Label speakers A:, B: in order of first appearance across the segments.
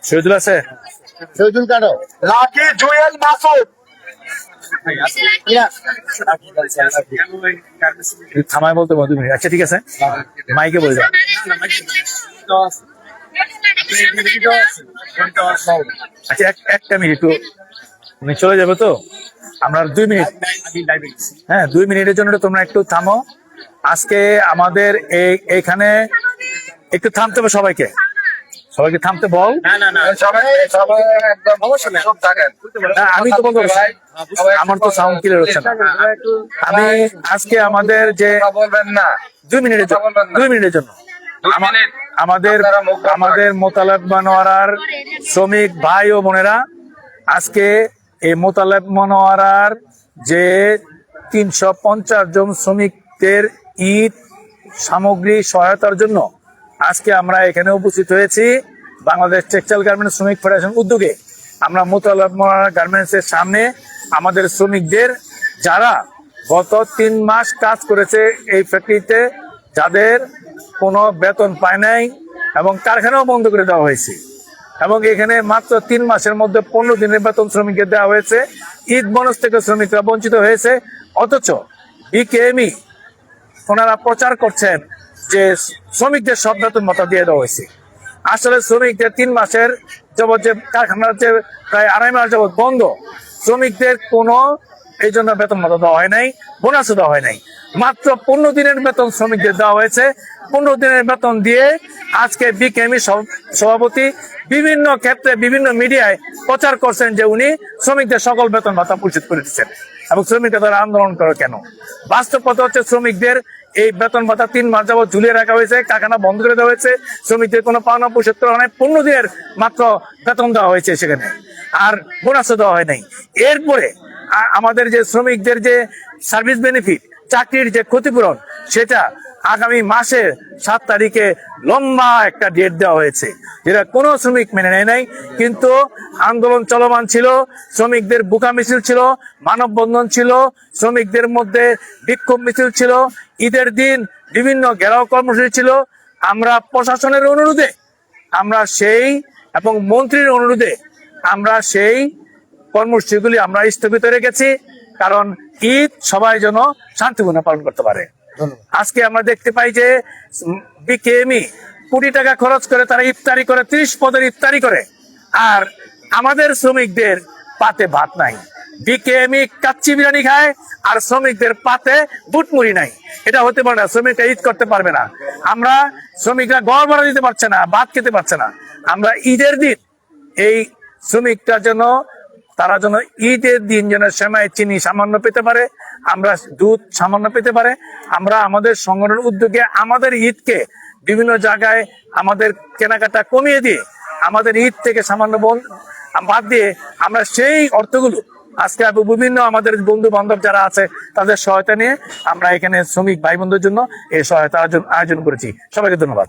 A: শহীদুল আছে,
B: শহীদুল কাটো,
C: লাকি, জুয়েল, মাসুদ।
A: থামায় বলতে 2 মিনিট। আচ্ছা ঠিক আছে, মাইকে বলে দাও। আচ্ছা একটা মিনিট, একটু চলে যাবে তো আমরা 2 মিনিট। হ্যাঁ 2 মিনিটের জন্য তোমরা একটু থামো। আজকে আমাদের এইখানে একটু থামতে হবে, সবাইকে থামতে বল। আমি তো বলবো, আমার তো সাউন্ড ক্লিয়ার হচ্ছে না। আমি আজকে আমাদের যে 2 মিনিটের জন্য আমাদের মোতালেব মনোয়ারার শ্রমিক ভাই ও বোনেরা, আজকে এই মোতালেব মনোয়ারার যে 350 জন শ্রমিকদের ঈদ সামগ্রী সহায়তার জন্য আজকে আমরা এখানে উপস্থিত হয়েছি। বাংলাদেশ টেক্সটাইল গার্মেন্টস শ্রমিক ফেডারেশন উদ্যোগে আমরা মোতালেব মনোয়ারা গার্মেন্টস এর সামনে আমাদের শ্রমিকদের যারা গত 3 মাস কাজ করেছে এই ফ্যাক্টরিতে, যাদের কোনো বেতন পায় নাই এবং কারখানাও বন্ধ করে দেওয়া হয়েছে, এবং এখানে মাত্র 3 মাসের মধ্যে 15 দিনের বেতন শ্রমিকদের দেওয়া হয়েছে। ঈদ বোনাস থেকে শ্রমিকরা বঞ্চিত হয়েছে। অথচ বিকেএমই ওনারা প্রচার করছেন যে শ্রমিকদের সব বেতন ভাতা দিয়ে দেওয়া হয়েছে। আসলে শ্রমিকদের 3 মাসের যাবৎ যে কারখানার যে প্রায় 2.5 মাস যাবৎ বন্ধ, শ্রমিকদের কোনো এই জন্য বেতন ভাতা দেওয়া হয় নাই, বোনাসও দেওয়া হয় নাই। মাত্র 15 দিনের বেতন শ্রমিকদের দেওয়া হয়েছে। 15 দিনের বেতন দিয়ে আজকে বিকেএমই সভাপতি বিভিন্ন ক্ষেত্রে বিভিন্ন মিডিয়ায় প্রচার করছেন যে উনি শ্রমিকদের সকল বেতন ভাতা পরিশোধ করে দিচ্ছেন, এবং শ্রমিকরা তারা আন্দোলন করে কেন? বাস্তব কথা হচ্ছে শ্রমিকদের এই বেতন ভাতা 3 মাস যাবৎ ঝুলিয়ে রাখা হয়েছে, কারখানা বন্ধ করে দেওয়া হয়েছে, শ্রমিকদের কোনো পাওনা পরিশোধ করা হয় নাই। 15 দিনের মাত্র বেতন দেওয়া হয়েছে সেখানে, আর বোনাসও দেওয়া হয় নাই। এরপরে আমাদের যে শ্রমিকদের যে সার্ভিস বেনিফিট, চাকরির যে ক্ষতিপূরণ, সেটা আগামী মাসের 7 তারিখে লম্বা একটা ডেট দেওয়া হয়েছে, যেটা কোনো শ্রমিক মেনে নেয় নাই। কিন্তু আন্দোলন চলমান ছিল, শ্রমিকদের বুকা মিছিল ছিল, মানববন্ধন ছিল, শ্রমিকদের মধ্যে বিক্ষোভ মিছিল ছিল, ঈদের দিন বিভিন্ন ঘেরাও কর্মসূচি ছিল। আমরা প্রশাসনের অনুরোধে এবং মন্ত্রীর অনুরোধে আমরা সেই কর্মসূচিগুলি আমরা স্থগিত রেখেছি, কারণ ঈদ সবাই যেন শান্তিপূর্ণ পালন করতে পারে। আজকে আমরা দেখতে পাই যে বিকেএমই কোটি টাকা খরচ করে তারা ইফতারি করে, 30 পদের ইফতারি করে, আর আমাদের শ্রমিকদের পাতে ভাত নাই। বিকেএমই কাচ্চি বিরিয়ানি খায় আর শ্রমিকদের পাতে বুটমুড়ি নাই। এটা হতে পারে না, শ্রমিকরা ঈদ করতে পারবে না। আমরা শ্রমিকরা ঘর ভাড়া দিতে পারছে না, ভাত খেতে পারছে না। আমরা ঈদের দিন এই শ্রমিকটা যেন তারা যেন ঈদের দিন যেন সেমাই চিনি সামান্য পেতে পারে, আমরা দুধ সামান্য পেতে পারে। আমরা আমাদের সংগঠনের উদ্যোগে আমাদের ঈদকে বিভিন্ন জায়গায় আমাদের কেনাকাটা কমিয়ে দিয়ে আমাদের ঈদ থেকে সামান্য বাদ দিয়ে আমরা সেই অর্থগুলো আজকে বিভিন্ন আমাদের বন্ধু বান্ধব যারা আছে তাদের সহায়তা নিয়ে আমরা এখানে শ্রমিক ভাই বোনদের জন্য এই সহায়তা আয়োজন করেছি। সবাইকে ধন্যবাদ।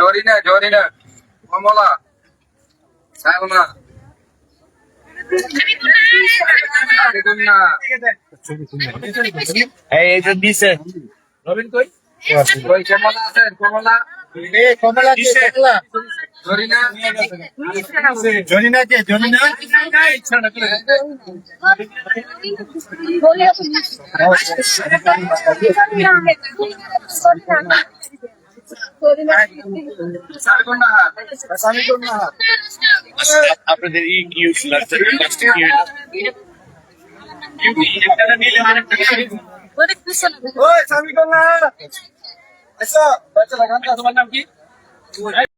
C: জরিনা কমলা সায়না
A: এই যে দিছে রবিন কই
C: কমলা আছে, কমলা
B: কমলা কে?
C: জরিনা
B: জরিনা কে? জরিনা
A: আপনাদের ইউজ লাগছে
C: ওই সামিকন্না আচ্ছা বাচ্চা লাগান। তোমার নাম কি?